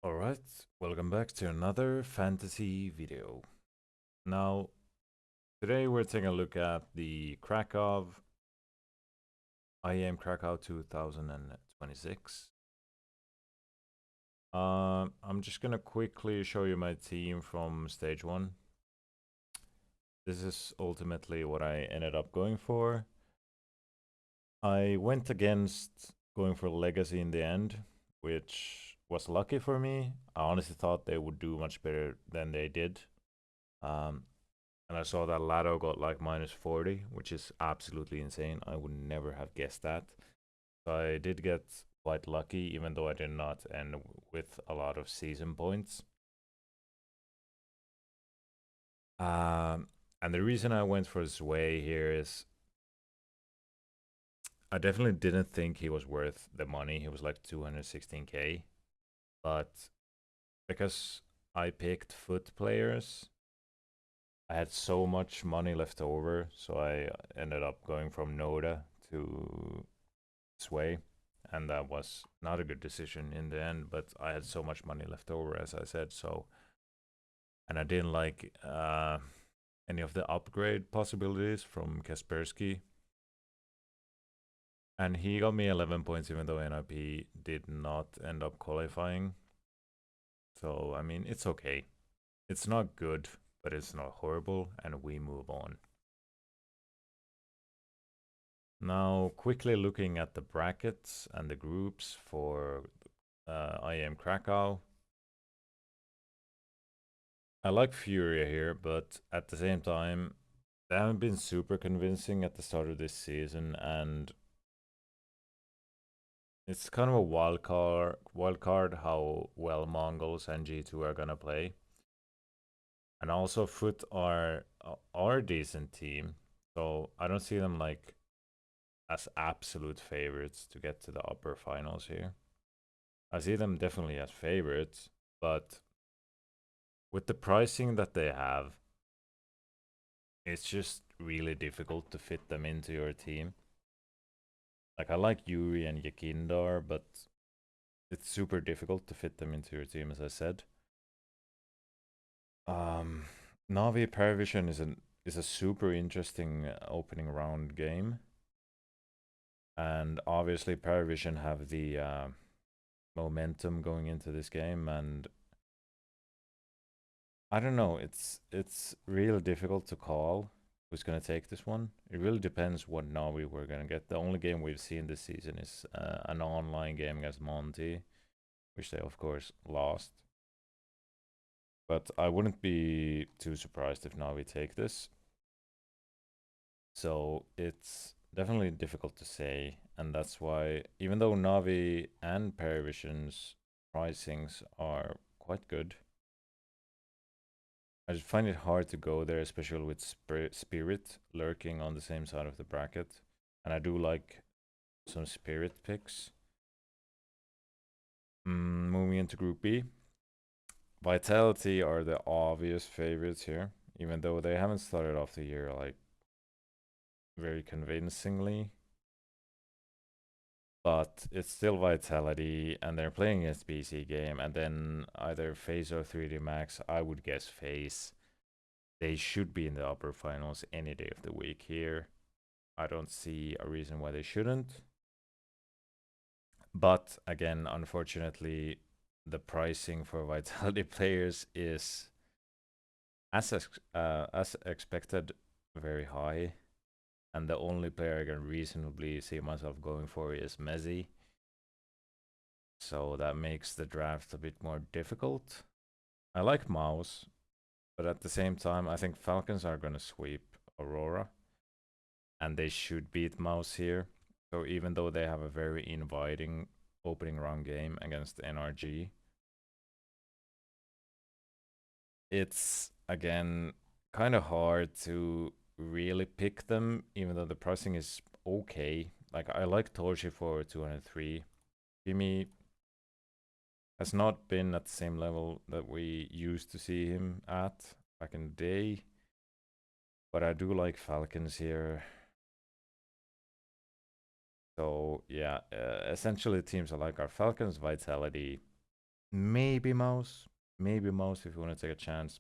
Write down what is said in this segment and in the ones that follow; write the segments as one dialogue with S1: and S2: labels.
S1: Alright, welcome back to another fantasy video. Now, today we're taking a look at the Krakow, IEM Krakow 2026. I'm just gonna quickly show you my team from stage 1. This is ultimately what I ended up going for. I went against going for Legacy in the end, which was lucky for me. I honestly thought they would do much better than they did. Um, And I saw that Lado got like minus 40, which is absolutely insane. I would never have guessed that. So I did get quite lucky, even though I did not end with a lot of season points. And the reason I went for Zway here is I definitely didn't think he was worth the money. He was like 216k. But because I picked foot players, I had so much money left over, so I ended up going from Noda to Sway, and that was not a good decision in the end. But I had so much money left over, as I said, so and I didn't like any of the upgrade possibilities from Kaspersky, and he got me 11 points, even though NIP did not end up qualifying. So I mean, it's okay. It's not good, but it's not horrible, and we move on. Now, quickly looking at the brackets and the groups for IEM Krakow. I like Furia here, but at the same time, they haven't been super convincing at the start of this season, and it's kind of a wild card how well Mongols and G2 are gonna play. And also Foot are a decent team, so I don't see them like as absolute favorites to get to the upper finals here. I see them definitely as favorites, but with the pricing that they have, it's just really difficult to fit them into your team. Like, I like Yuri and Yakindar, but it's super difficult to fit them into your team, as I said. Navi Paravision is a super interesting opening round game, and obviously Paravision have the momentum going into this game, and I don't know. It's real difficult to call who's gonna take this one. It really depends what Navi we're gonna get. The only game we've seen this season is an online game against Monty, which they of course lost. But I wouldn't be too surprised if Navi take this. So it's definitely difficult to say, and that's why even though Navi and Paravision's pricings are quite good, I just find it hard to go there, especially with Spirit lurking on the same side of the bracket. And I do like some Spirit picks. Moving into Group B. Vitality are the obvious favorites here, even though they haven't started off the year like very convincingly. But it's still Vitality, and they're playing against BC game, and then either FaZe or 3D Max. I would guess FaZe. They should be in the upper finals any day of the week here. I don't see a reason why they shouldn't. But again, unfortunately, the pricing for Vitality players is, as expected, very high. And the only player I can reasonably see myself going for is Messi. So that makes the draft a bit more difficult. I like Mouse, but at the same time, I think Falcons are going to sweep Aurora. And they should beat Mouse here. So even though they have a very inviting opening round game against NRG, it's again kind of hard to really pick them, even though the pricing is okay. Like, I like Torchi for 203. Jimmy has not been at the same level that we used to see him at back in the day, but I do like Falcons here. So yeah, essentially the teams I like are Falcons, Vitality, maybe Mouse. Maybe Mouse if you want to take a chance.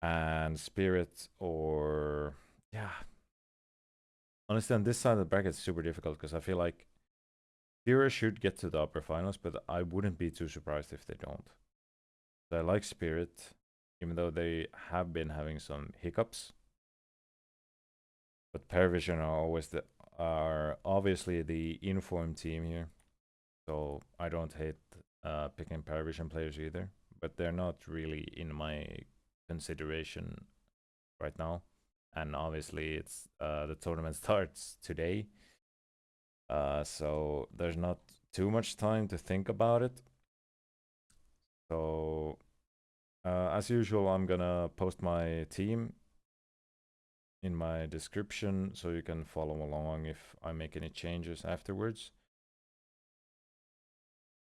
S1: And Spirit or yeah. Honestly, on this side of the bracket, it's super difficult because I feel like Fira should get to the upper finals, but I wouldn't be too surprised if they don't. So I like Spirit, even though they have been having some hiccups. But Paravision are obviously the informed team here, so I don't hate picking Paravision players either. But they're not really in my consideration right now. And obviously, it's the tournament starts today, so there's not too much time to think about it. So, as usual, I'm gonna post my team in my description so you can follow along if I make any changes afterwards.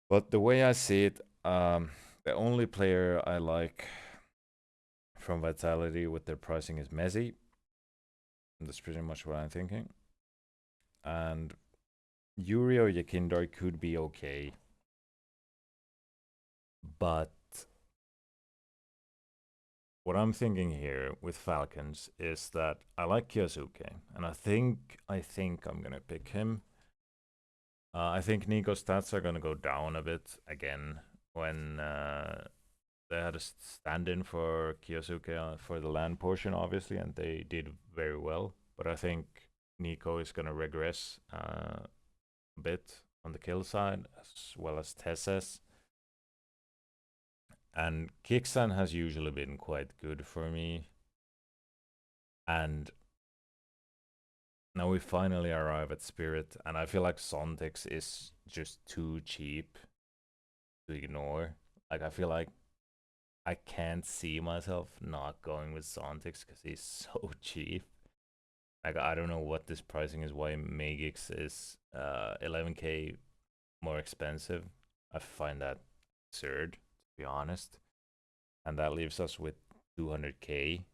S1: But the way I see it, the only player I like from Vitality with their pricing is Messi. That's pretty much what I'm thinking. And Yuri or Yakindar could be okay. But what I'm thinking here with Falcons is that I like Kyosuke, and I think I'm gonna pick him. I think Nico's stats are gonna go down a bit again when they had a stand-in for Kyosuke for the land portion, obviously, and they did very well. But I think Nico is gonna regress a bit on the kill side, as well as Tesses. And Kixan has usually been quite good for me. And now we finally arrive at Spirit, and I feel like Sontex is just too cheap to ignore. Like, I feel like I can't see myself not going with Sontex because he's so cheap. Like, I don't know what this pricing is, why Magix is 11k more expensive. I find that absurd, to be honest. And that leaves us with 200k.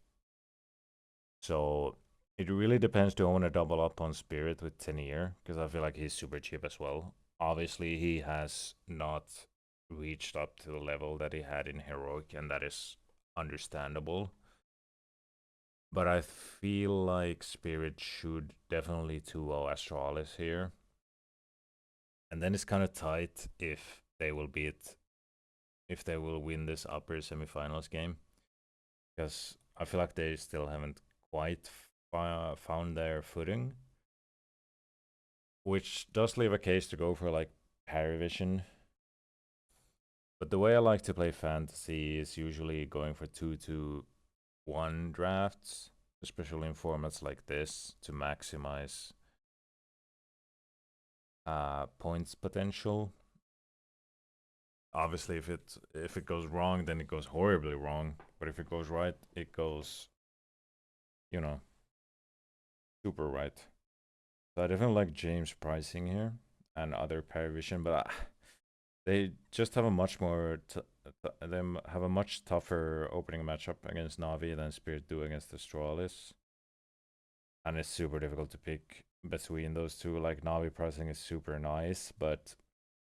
S1: So it really depends. Do I want to double up on Spirit with Tenier? Because I feel like he's super cheap as well. Obviously, he has not reached up to the level that he had in Heroic, and that is understandable. But I feel like Spirit should definitely 2-0 Astralis here. And then it's kind of tight if they will win this upper semifinals game. Because I feel like they still haven't quite found their footing. Which does leave a case to go for like Paravision. But the way I like to play fantasy is usually going for 2-1 drafts, especially in formats like this, to maximize points potential. Obviously, if it goes wrong, then it goes horribly wrong. But if it goes right, it goes, you know, super right. So I definitely like James pricing here and other Paravision, but they just have a much more them have a much tougher opening matchup against Navi than Spirit do against Astralis. And it's super difficult to pick between those two. Like Navi pricing is super nice, but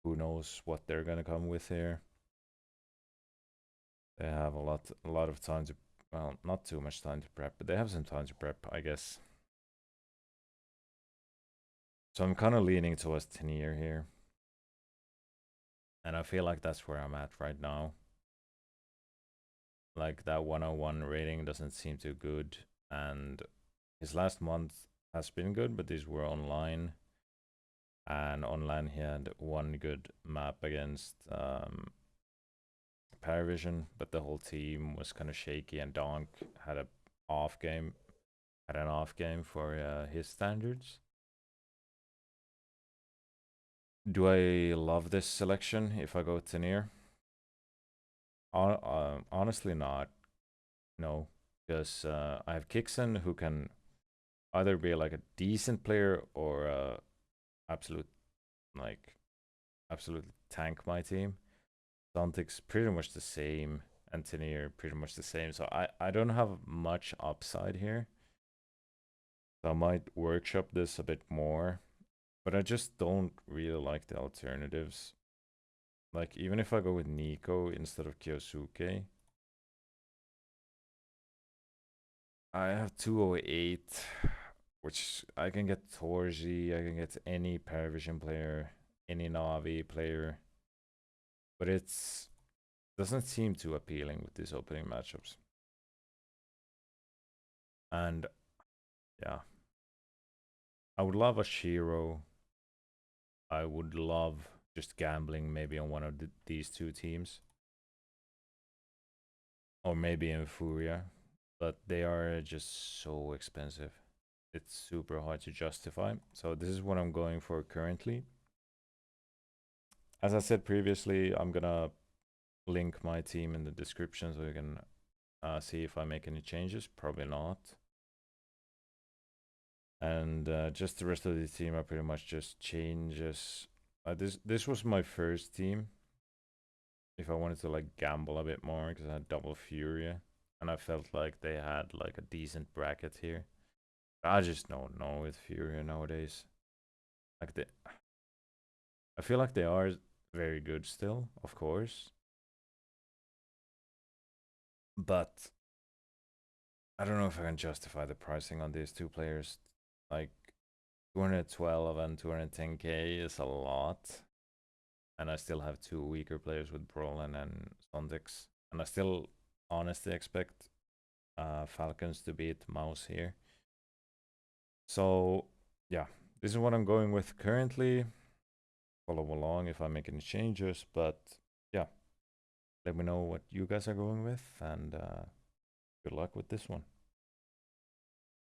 S1: who knows what they're gonna come with here. They have a lot of time to, well, not too much time to prep, but they have some time to prep, I guess. So I'm kind of leaning towards Tenier here. And I feel like that's where I'm at right now. Like that 101 rating doesn't seem too good. And his last month has been good, but these were online. And online he had one good map against Paravision, but the whole team was kind of shaky, and Donk had a off game, had an off game for his standards. Do I love this selection if I go Tenier? Honestly, not. No, because I have Kixen who can either be like a decent player or absolute like absolutely tank my team. Dantic's pretty much the same, and Tenier pretty much the same. So I don't have much upside here. So I might workshop this a bit more, but I just don't really like the alternatives. Like, even if I go with Nico instead of Kyosuke, I have 208, which I can get Torji, I can get any Paravision player, any Navi player, but it's doesn't seem too appealing with these opening matchups. And yeah, I would love a Shiro. I would love just gambling maybe on one of these two teams, or maybe in Furia, but they are just so expensive. It's super hard to justify. So this is what I'm going for currently. As I said previously, I'm gonna link my team in the description so you can see if I make any changes. Probably not. And just the rest of the team are pretty much just changes. This was my first team. If I wanted to like gamble a bit more, because I had double Furia, and I felt like they had like a decent bracket here. I just don't know with Furia nowadays. Like I feel like they are very good still, of course, but I don't know if I can justify the pricing on these two players. Like 212 and 210k is a lot, and I still have two weaker players with Brolin and Sondix, and I still honestly expect Falcons to beat Mouse here. So yeah, this is what I'm going with currently. Follow along if I make any changes, but yeah, let me know what you guys are going with, and good luck with this one.